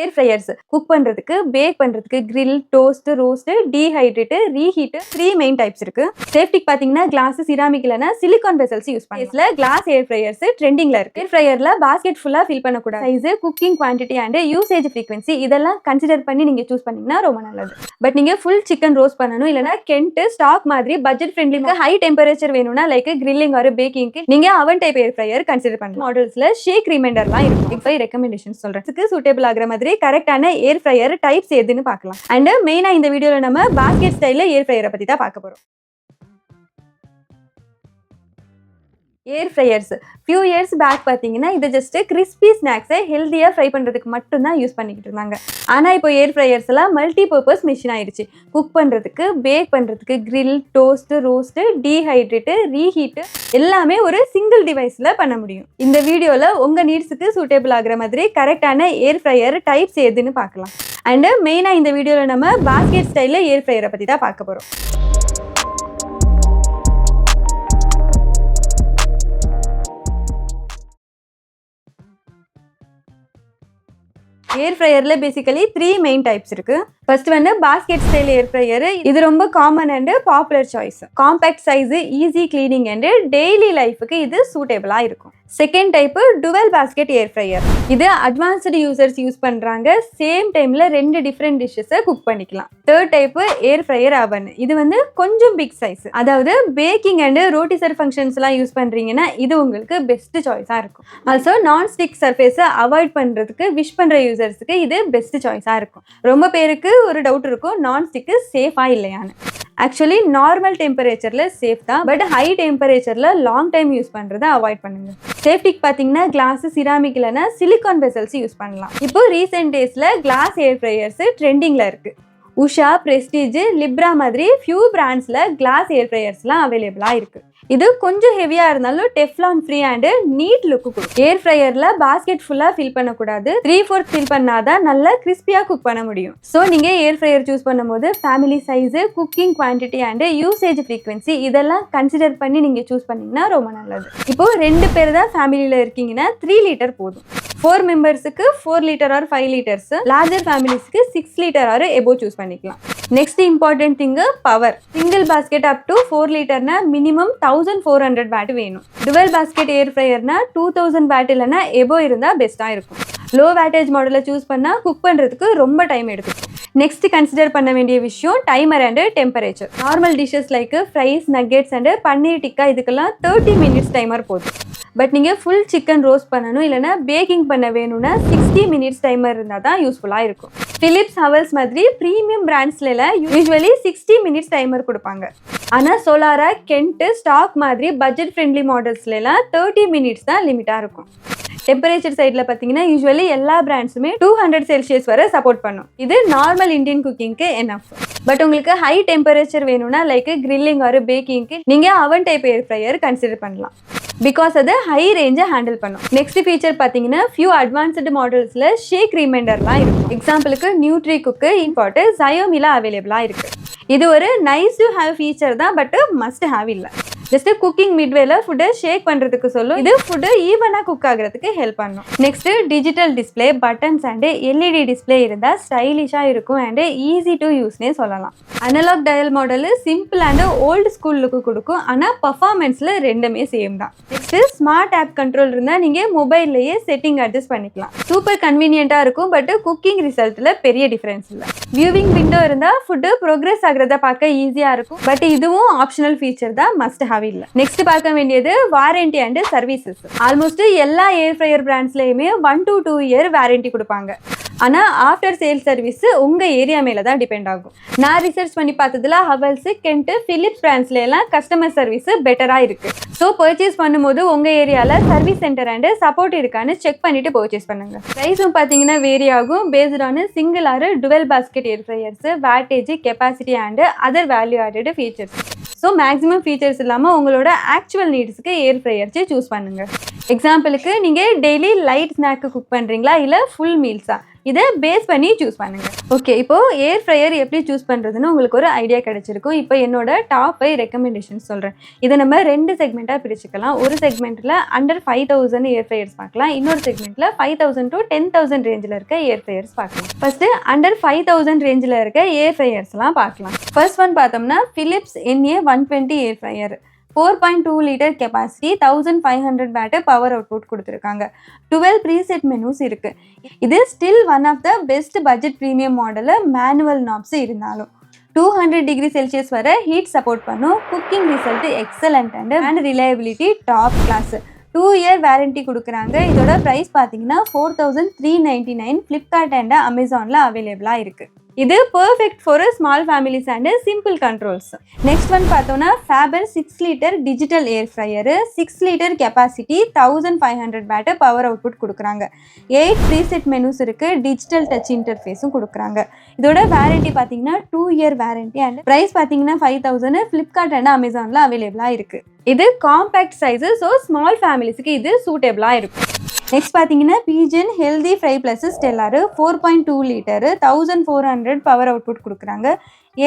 ஏர் friars cook பண்றதுக்கு, back பண்றதுக்கு, grill, toast, roast, dehydrate, reheat 3 main types இருக்கு. சேஃப்டிக்கு பாத்தீங்கன்னா கிளாஸ், சிராமிக் இல்லனா சிலிகான் வெசல்ஸ் யூஸ் பண்ணலாம். கிளாஸ் ஏர் ஃப்ரையர்ஸ் ட்ரெண்டிங்ல இருக்கு. ஏர் ஃப்ரையர்ல பாஸ்கெட் ஃபுல்லா ஃபில் பண்ண கூடாது. Size, cooking quantity and usage frequency இதெல்லாம் கன்சிடர் பண்ணி நீங்க சூஸ் பண்ணீங்கன்னா ரொம்ப நல்லது. பட் நீங்க ஃபுல் சிக்கன் ரோஸ்ட் பண்ணனும் இல்லனா கென்ட் ஸ்டாக் மாதிரி பட்ஜெட் ஃப்ரெண்ட்லிக்கு ஹை டெம்பரேச்சர் வேணும்னா லைக் கிரில்லிங் ஆர் பேக்கிங்க்கு நீங்க அவன் டைப் ஏர் ஃப்ரையர் கன்சிடர் பண்ணலாம். மாடல்ஸ்ல ஷேக் ரிமைண்டர்லாம் இருக்கு. இப்போ ரெக்கமெண்டேஷன் சொல்றேன். இதுக்கு சூட்டபிள் ஆகுற மாதிரி கரெக்டான ஏர் ஃப்ரையர் டைப்ஸ் எதுன்னு பார்க்கலாம். அண்ட் மெயினா இந்த வீடியோல நம்ம பாஸ்கெட் ஸ்டைல்ல ஏர் ஃப்ரையரை பத்தி தான் பார்க்க போறோம். ஏர் ஃப்ரையர்ஸ் ஃபியூ இயர்ஸ் பேக் பார்த்தீங்கன்னா இது ஜஸ்ட் கிறிஸ்பி ஸ்நாக்ஸை ஹெல்த்தியாக ஃப்ரை பண்ணுறதுக்கு மட்டும்தான் யூஸ் பண்ணிக்கிட்டு இருந்தாங்க. ஆனால் இப்போ ஏர் ஃப்ரையர்ஸ் எல்லாம் மல்டி பர்பஸ் மிஷின் ஆயிடுச்சு. குக் பண்ணுறதுக்கு, பேக் பண்ணுறதுக்கு, grill, toast, roast, dehydrate, reheat எல்லாமே ஒரு சிங்கிள் டிவைஸில் பண்ண முடியும். இந்த வீடியோவில் உங்கள் நீட்ஸுக்கு சூட்டபிள் ஆகிற மாதிரி கரெக்டான ஏர் ஃப்ரையர் டைப்ஸ் எதுன்னு பார்க்கலாம். அண்ட் மெயினாக இந்த வீடியோவில் நம்ம பாஸ்கெட் ஸ்டைலில் ஏர் ஃப்ரையரை பற்றி தான் பார்க்க போகிறோம். ஏர் ஃப்ரையர்ல பேசிக்கலி 3 மெயின் டைப்ஸ் இருக்கு. ஃபர்ஸ்ட் வந்து பாஸ்கெட் ஸ்டைல் ஏர் ஃப்ரையர். இது ரொம்ப common and popular choice. Compact size, easy cleaning and daily லைஃபுக்கு இது சூட்டபிளா இருக்கும். செகண்ட் டைப் டுவெல் பாஸ்கெட் ஏர் ஃப்ரையர். இது அட்வான்ஸ்டு யூசர்ஸ் யூஸ் பண்றாங்க. சேம் டைம்ல 2 டிஃப்ரெண்ட் டிஷ்ஷஸை குக் பண்ணிக்கலாம். தேர்ட் டைப் ஏர் ஃப்ரையர் அவன். இது வந்து கொஞ்சம் பிக் சைஸ். அதாவது பேக்கிங் அண்ட் ரோட்டிசர் ஃபங்க்ஷன்ஸ் எல்லாம் யூஸ் பண்றீங்கன்னா இது உங்களுக்கு பெஸ்ட் சாய்ஸா இருக்கும். ஆல்சோ நான் ஸ்டிக் சர்ஃபேஸை அவாய்ட் பண்றதுக்கு விஷ் பண்ற யூசர்ஸுக்கு இது பெஸ்ட் சாய்ஸா இருக்கும். ரொம்ப பேருக்கு ஒரு டவுட் இருக்கும், நான் ஸ்டிக் சேஃபா இல்லையான்னு. ஆக்சுவலி நார்மல் டெம்பரேச்சர்ல சேஃப் தான், பட் ஹை டெம்பரேச்சர்ல லாங் டைம் யூஸ் பண்றதை அவாய்ட் பண்ணுங்க. சேஃப்டிக்கு பார்த்தீங்கன்னா கிளாஸ், சிராமிக் இல்லைனா சிலிகான் வெசல்ஸ் யூஸ் பண்ணலாம். இப்போ ரீசெண்ட் டேஸ்ல கிளாஸ் ஏர் ஃப்ரையர்ஸ் ட்ரெண்டிங்ல இருக்கு. உஷா, பிரஸ்டீஜ், லிப்ரா மாதிரி ஃபியூ பிராண்ட்ஸ்ல கிளாஸ் ஏர் ஃப்ரையர்ஸ்லாம் அவைலபிளா இருக்கு. இது கொஞ்சம் ஹெவியா இருந்தாலும் Teflon free and neat look கொடுக்கும். ஏர் ஃப்ரையர்ல பாஸ்கெட் ஃபுல்லா ஃபில் பண்ணக்கூடாது. 3/4 ஃபில் பண்ணாதான் நல்லா கிறிஸ்பியா குக் பண்ண முடியும். ஸோ நீங்க ஏர் ஃப்ரையர் சூஸ் பண்ணும்போது family size, cooking quantity and usage frequency இதெல்லாம் கன்சிடர் பண்ணி நீங்க சூஸ் பண்ணீங்கன்னா ரொம்ப நல்லது. இப்போ 2 பேர் தான் ஃபேமிலியில இருக்கீங்கன்னா 3 லிட்டர் போதும். 4 மெம்பர்ஸுக்கு 4 லிட்டர் ஆர் 5 லிட்டர்ஸ், லார்ஜர் ஃபேமிலிஸ்க்கு 6 லிட்டர் ஆர் எபோ சூஸ் பண்ணிக்கலாம். Next important thing power. Single basket up to 4 லிட்டர்னா மினிமம் 1400 வாட் வேணும். டுவெல் பாஸ்கெட் ஏர் ஃப்ரையர்னா 2000 வாட் இல்லைனா எபோ இருந்தால் பெஸ்ட்டாக இருக்கும். லோ வேட்டேஜ் மாடலை சூஸ் பண்ணால் குக் பண்ணுறதுக்கு ரொம்ப டைம் எடுக்கும். நெக்ஸ்ட் கன்சிடர் பண்ண வேண்டிய விஷயம் timer and temperature. Normal dishes like fries, nuggets and paneer tikka இதுக்கெல்லாம் 30 மினிட்ஸ் டைமர் போதும். பட் நீங்கள் ஃபுல் சிக்கன் ரோஸ்ட் பண்ணணும் இல்லைனா பேக்கிங் பண்ண வேணும்னா 60 மினிட்ஸ் டைமர் இருந்தால் தான் யூஸ்ஃபுல்லாக இருக்கும். பிலிப்ஸ், ஹவல்ஸ் மாதிரி ப்ரீமியம் பிராண்ட்ஸ்லாம் யூஸ்வலி 60 மினிட்ஸ் டைமர் கொடுப்பாங்க. ஆனால் சோலாரா, கென்ட், ஸ்டாக் மாதிரி பட்ஜெட் ஃப்ரெண்ட்லி மாடல்ஸ்லாம் 30 மினிட்ஸ் தான் லிமிட்டாக இருக்கும். டெம்பரேச்சர் சைடில் பார்த்தீங்கன்னா யூஸ்வலி எல்லா பிராண்ட்ஸுமே 200 செல்சியஸ் வரை சப்போர்ட் பண்ணும். இது நார்மல் இந்தியன் குக்கிங்க்கு எனஃப். பட் உங்களுக்கு ஹை டெம்பரேச்சர் வேணும்னா லைக் கிரில்லிங் ஆர் பேக்கிங்க்கு நீங்கள் அவன் டைப் ஏர் ஃப்ரையர் கன்சிடர் பண்ணலாம். பிகாஸ் அது ஹை ரேஞ்சை ஹேண்டில் பண்ணும். நெக்ஸ்ட் ஃபீச்சர் பார்த்தீங்கன்னா ஃபியூ அட்வான்ஸ்டு மாடல்ஸில் ஷேக் ரிமைண்டர்லாம் இருக்கு. எக்ஸாம்பிளுக்கு நியூட்ரி குக்கு இன்பார்ட் Xiaomiல அவைலபிளாக இருக்கு. இது ஒரு நைஸ் டு ஹேவ் ஃபீச்சர் தான், பட் மஸ்ட் ஹேவ் இல்லை. ஜஸ்ட் குக்கிங் மிட்வேல ஃபுட்டை ஷேக் பண்ணுறதுக்கு சொல்லும். இது ஃபுட்டு ஈவனாக குக் ஆகிறதுக்கு ஹெல்ப் பண்ணும். Next digital display, buttons and LED display இருந்தால் ஸ்டைலிஷாக இருக்கும் அண்ட் ஈஸி டு யூஸ்னே சொல்லலாம். Analog dial model simple and old school look கொடுக்கும். ஆனால் பர்ஃபார்மன்ஸில் ரெண்டுமே சேம் தான். நெக்ஸ்ட் ஸ்மார்ட் ஆப் கண்ட்ரோல் இருந்தால் நீங்கள் மொபைல்லையே செட்டிங் அட்ஜஸ்ட் பண்ணிக்கலாம். சூப்பர் கன்வீனியண்ட்டாக இருக்கும், பட் குக்கிங் ரிசல்ட்டில் பெரிய டிஃப்ரென்ஸ் இல்லை. வியூவிங் விண்டோ இருந்தால் ஃபுட்டு ப்ரோக்ரஸ் ஆகிறத பார்க்க ஈஸியாக இருக்கும், பட் இதுவும் ஆப்ஷனல் ஃபீச்சர் தான், மஸ்ட் ஹேவ் இல்லை. நெக்ஸ்ட் பார்க்க வேண்டியது வாரண்டி அண்ட் சர்வீசஸ். ஆல்மோஸ்ட் எல்லா ஏர் ஃப்ரையர் பிராண்ட்ஸ்லயுமே 1 to 2 இயர் வாரண்டி கொடுப்பாங்க. ஆனால் ஆஃப்டர் சேல் சர்வீஸ் உங்கள் ஏரியா மேலே தான் டிபெண்ட் ஆகும். நான் ரிசர்ச் பண்ணி பார்த்ததுல ஹவல்ஸ், கென்ட், பிலிப்ஸ் பிராண்ட்ஸ்ல எல்லாம் கஸ்டமர் சர்வீஸ் பெட்டராக இருக்கு. ஸோ பர்ச்சேஸ் பண்ணும்போது உங்கள் ஏரியாவில் சர்வீஸ் சென்டர் அண்ட் சப்போர்ட் இருக்கான்னு செக் பண்ணிட்டு பர்ச்சேஸ் பண்ணுங்க. ப்ரைஸும் பார்த்தீங்கன்னா வேரி ஆகும் based on single or dual basket air fryers, wattage, capacity and other value added features. So maximum features இல்லாமல் உங்களோட ஆக்சுவல் நீட்ஸ்க்கு ஏர் ஃப்ரையர்ஸை சூஸ் பண்ணுங்க. எக்ஸாம்பிளுக்கு நீங்கள் டெய்லி லைட் ஸ்நாக்கு குக் பண்ணுறீங்களா இல்லை ஃபுல் மீல்ஸா? இதை பேஸ் பண்ணி சூஸ் பண்ணுங்க. ஓகே, இப்போ ஏர் ஃப்ரையர் எப்படி சூஸ் பண்ணுறதுன்னு உங்களுக்கு ஒரு ஐடியா கிடைச்சிருக்கும். இப்போ என்னோட டாப் 5 ரெக்கமெண்டேஷன் சொல்கிறேன். இதை நம்ம 2 செக்மெண்ட்டாக பிரிச்சுக்கலாம். ஒரு செக்மெண்ட்டில் அண்டர் 5000 ஏர் ஃப்ரையர்ஸ் பார்க்கலாம், இன்னொரு செக்மெண்ட்டில் 5000 to 10,000 ரேஞ்சில் இருக்க ஏர் ஃப்ரையர்ஸ் பார்க்கலாம். ஃபர்ஸ்ட் அண்டர் 5000 ரேஞ்சில் இருக்க ஏர் ஃப்ரையர்ஸ்லாம் பார்க்கலாம். ஃபர்ஸ்ட் ஒன் பார்த்தோம்னா Philips NA120 air fryer, 4.2 litre capacity, 1500 watt power output கொடுத்துருக்காங்க. 12 ப்ரீசெட் மெனூஸ் இருக்கு. இது still one of the best budget premium model. Manual knobs இருந்தாலும் 200 டிகிரி செல்சியஸ் வரை ஹீட் சப்போர்ட் பண்ணும். Cooking result excellent and reliability top class. 2 year warranty கொடுக்குறாங்க. இதோட price பார்த்தீங்கன்னா 4399 Flipkart and அமேசானில் அவைலபிளாக இருக்குது. இது perfect for small families and simple controls. Next one பார்த்தோம்னா ஃபேபர் 6 லிட்டர் டிஜிட்டல் ஏர் fryer, 6 litre capacity, 1500 watt power output கொடுக்குறாங்க. 8 ப்ரீசெட் மெனூஸ் இருக்குது. டிஜிட்டல் டச் இன்டர்ஃபேஸும் கொடுக்குறாங்க. இதோட வாரண்டி பார்த்தீங்கன்னா 2 இயர் வாரண்டி அண்ட் ப்ரைஸ் பார்த்தீங்கன்னா 5000 ஃப்ளிப்கார்ட் அண்ட் அமேசானில் அவைலபிளாக இருக்குது. இது காம்பேக்ட் சைஸு, ஸோ ஸ்மால் ஃபேமிலிஸுக்கு இது சூட்டபிளாக இருக்கும். நெக்ஸ்ட் பார்த்தீங்கன்னா Pigeon healthy fry plus stellar, 4.2 litre, 1400 power output கொடுக்குறாங்க.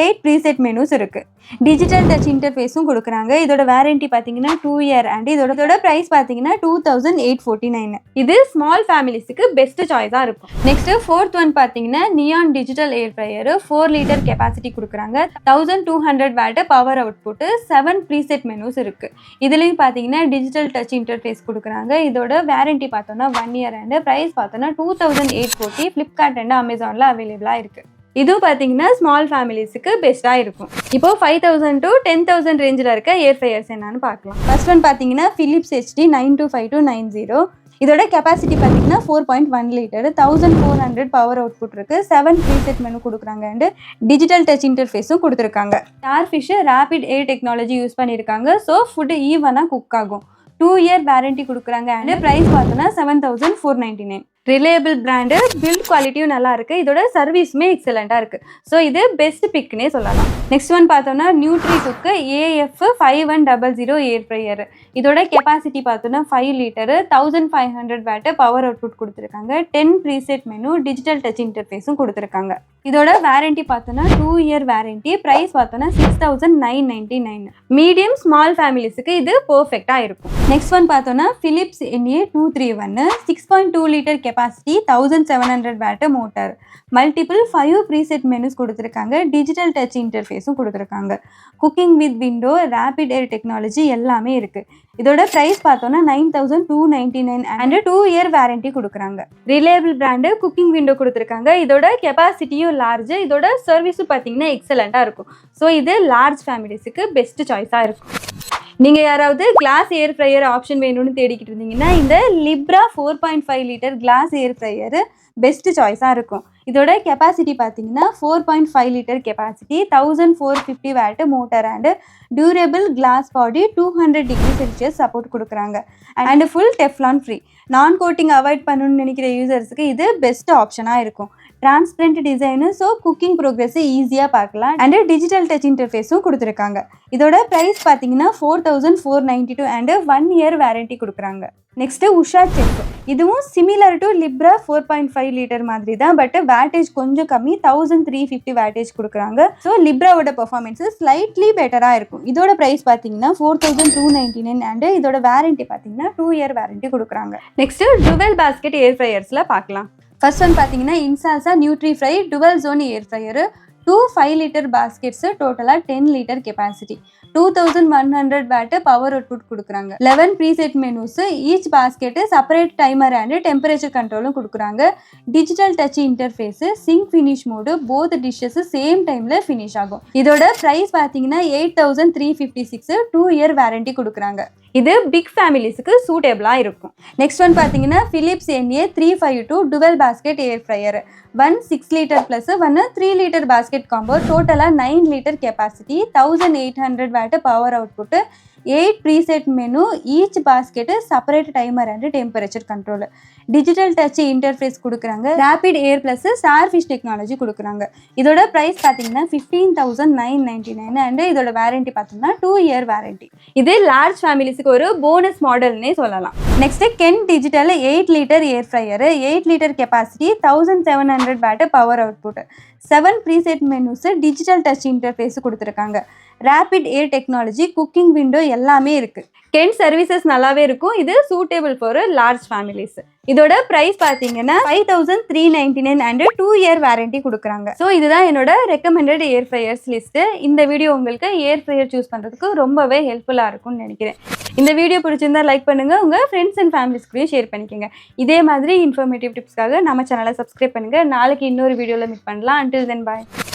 8 ப்ரீசெட் மெனூஸ் இருக்குது. டிஜிட்டல் டச் இன்டர்ஃபேஸும் கொடுக்குறாங்க. இதோட வாரண்டி பார்த்தீங்கன்னா 2 இயர் அண்ட் இதோட ப்ரைஸ் பார்த்தீங்கன்னா 2849. இது ஸ்மால் ஃபேமிலிஸுக்கு பெஸ்ட் சாய்ஸாக இருக்கும். நெக்ஸ்ட் ஃபோர்த் ஒன் பார்த்தீங்கன்னா நியான் டிஜிட்டல் ஏர் ஃப்ரையர், 4 லிட்டர் கெப்பாசிட்டி கொடுக்குறாங்க. 1200 what power output, 7 preset menus இருக்குது. இதுலேயும் பார்த்தீங்கன்னா டிஜிட்டல் டச் இன்டர்ஃபேஸ் கொடுக்குறாங்க. இதோட வாரண்டி பார்த்தோன்னா 1 இயர் அண்ட் ப்ரைஸ் பார்த்தோன்னா 2840 ஃப்ளிப்கார்ட் அண்ட் அமேசானில் அவைலபிளாக இருக்குது. இதுவும் பார்த்தீங்கன்னா ஸ்மால் ஃபேமிலிஸுக்கு பெஸ்ட்டாக இருக்கும். இப்போ 5000 to 10,000 ரேஞ்சில் இருக்க ஏர் ஃப்ரையர்ஸ் என்னன்னு பார்க்கலாம். ஃபர்ஸ்ட் ஒன் பார்த்தீங்கன்னா Philips HD 925290. இதோட கெப்பாசிட்டி பார்த்தீங்கன்னா 4.1 லிட்டர், 1400 பவர் அவுட்புட் இருக்குது. 7 ப்ரீசெட் மெனு கொடுக்குறாங்க அண்ட் டிஜிட்டல் டச் இன்டர்ஃபேஸும் கொடுத்துருக்காங்க. Starfish rapid air technology use பண்ணியிருக்காங்க. ஸோ ஃபுட்டு ஈவனாக குக் ஆகும். 2 இயர் வாரண்டி கொடுக்குறாங்க அண்ட் ப்ரைஸ் பார்த்தோன்னா 7499. ரிலேபிள் பிராண்டு, பில்ட் குவாலிட்டியும் நல்லா இருக்குது. இதோட சர்வீஸுமே எக்ஸலண்ட்டாக இருக்குது. ஸோ இது பெஸ்ட் பிக்னே சொல்லலாம். நெக்ஸ்ட் ஒன் பார்த்தோன்னா நியூட்ரி குக்கு AF 5100 ஏர் ஃப்ரையர். இதோட கெப்பாசிட்டி பார்த்தோன்னா 5 லிட்டரு, 1500 வாட் பவர் அவுட்புட் கொடுத்துருக்காங்க. 10 ப்ரீசெட் மெனு, டிஜிட்டல் டச் இன்டர்ஃபேஸும் கொடுத்துருக்காங்க. இதோட வாரண்டி பார்த்தோன்னா 2 இயர் வாரண்டி, ப்ரைஸ் பார்த்தோன்னா 6999. மீடியம் ஸ்மால் ஃபேமிலிஸுக்கு இது பர்ஃபெக்டாக இருக்கும். நெக்ஸ்ட் ஒன் பார்த்தோன்னா Philips NA231, 6.2 litre capacity, 1700 watt motor. Multiple 5 preset menus கொடுத்துருக்காங்க. டிஜிட்டல் டச் இன்டர்ஃபேஸும் கொடுத்துருக்காங்க. Cooking with window, rapid air technology எல்லாமே இருக்குது. இதோட ப்ரைஸ் பார்த்தோன்னா 9299 அண்ட் 2 இயர் வாரண்டி கொடுக்குறாங்க. ரிலேபிள் பிராண்டு, குக்கிங் விண்டோ கொடுத்துருக்காங்க. இதோட கெப்பாசிட்டியும் லார்ஜ், இதோட சர்வீஸும் பார்த்தீங்கன்னா எக்ஸலண்ட்டாக இருக்கும். ஸோ இது லார்ஜ் ஃபேமிலிஸுக்கு பெஸ்ட் சாய்ஸாக இருக்கும். நீங்கள் யாராவது கிளாஸ் ஏர் ஃப்ரையர் ஆப்ஷன் வேணும்னு தேடிக்கிட்டு இருந்தீங்கன்னா இந்த Libra 4.5 litre glass air fryer best சாய்ஸாக இருக்கும். இதோட கெப்பாசிட்டி பார்த்தீங்கன்னா 4.5 litre capacity, 1450 watt motor and durable glass body, 200 degree Celsius support கொடுக்குறாங்க and full Teflon free. Non coating avoid பண்ணணும்னு நினைக்கிற யூசர்ஸுக்கு இது பெஸ்ட் ஆப்ஷனாக இருக்கும். டிரான்ஸ்பரண்ட் டிசைனு, ஸோ குக்கிங் ப்ரோக்ரஸை ஈஸியாக பார்க்கலாம் அண்ட் டிஜிட்டல் டச் இன்டர்ஃபேஸும் கொடுத்துருக்காங்க. இதோட ப்ரைஸ் பார்த்தீங்கன்னா 4492 அண்ட் 1 இயர் வாரண்டி கொடுக்குறாங்க. Next Usha check. இதுவும் சிமிலர் டு லிப்ரா 4.5 லிட்டர் மாதிரி தான், பட் வேட்டேஜ் கொஞ்சம் கம்மி, 1350 வேட்டேஜ் கொடுக்குறாங்க. ஸோ லிப்ராவோட பெர்ஃபார்மன்ஸு ஸ்லைட்லி பெட்டராக இருக்கும். இதோட ப்ரைஸ் பார்த்தீங்கன்னா 4299 அண்ட் இதோட வாரண்டி பார்த்தீங்கன்னா 2 இயர் வாரண்டி கொடுக்குறாங்க. நெக்ஸ்ட்டு டுவெல் பாஸ்கெட் ஏர் ஃப்ரையர்ஸில் பார்க்கலாம். ஃபர்ஸ்ட் ஒன் பார்த்தீங்கன்னா Inalsa nutri fry dual zone air fryer, 2 5 litre baskets, டோட்டலாக 10 litre capacity, 2100 watt power output கொடுக்குறாங்க. 11 preset menus, each basket separate timer and temperature கண்ட்ரோலும் கொடுக்குறாங்க. Digital touch interface, sync finish mode, both dishes same டைமில் finish ஆகும். இதோட price பார்த்தீங்கன்னா 8356, 2 year warranty கொடுக்குறாங்க. இது பிக் ஃபேமிலிஸுக்கு சூட்டபிளாக இருக்கும். நெக்ஸ்ட் ஒன் பார்த்தீங்கன்னா Philips NA352 டுவெல் பாஸ்கெட் ஏர் fryer, 1 6 litre plus 1 3 litre basket combo, டோட்டலாக 9 litre capacity, 1800 watt power output, 8 preset menu, each basket separate timer and temperature control. Digital touch interface கொடுக்குறாங்க. Rapid Air Plus Starfish technology கொடுக்குறாங்க. இதோட price பார்த்தீங்கன்னா 15,999 and இதோட warranty பார்த்தீங்கன்னா 2 year warranty. இது large familiesக்கு ஒரு bonus மாடல்னே சொல்லலாம். Next Ken Digital 8 liter air fryer, 8 liter capacity, 1700 watt power output. 7 preset menus, digital touch interface கொடுத்திருக்காங்க. Rapid Air Technology, cooking window எல்லாமே இருக்கு. Ken services நல்லாவே இருக்கும். இது suitable for large families. இதோட price பார்த்தீங்கன்னா 5,399 and 2 year warranty கொடுக்குறாங்க. So இதுதான் என்னோட recommended air fryers list. இந்த வீடியோ உங்களுக்கு air fryer சூஸ் பண்ணுறதுக்கு ரொம்பவே ஹெல்ப்ஃபுல்லாக இருக்கும்னு நினைக்கிறேன். இந்த வீடியோ பிடிச்சிருந்தா லைக் பண்ணுங்க, உங்கள் ஃப்ரெண்ட்ஸ் அண்ட் ஃபேமிலிஸ்க்குள்ளேயும் ஷேர் பண்ணிக்கோங்க. இதே மாதிரி இன்ஃபர்மேட்டிவ் டிப்ஸ்க்காக நம்ம சேனலை சப்ஸ்கிரைப் பண்ணுங்க. நாளைக்கு இன்னொரு வீடியோவில் மீட் பண்ணலாம். until then bye.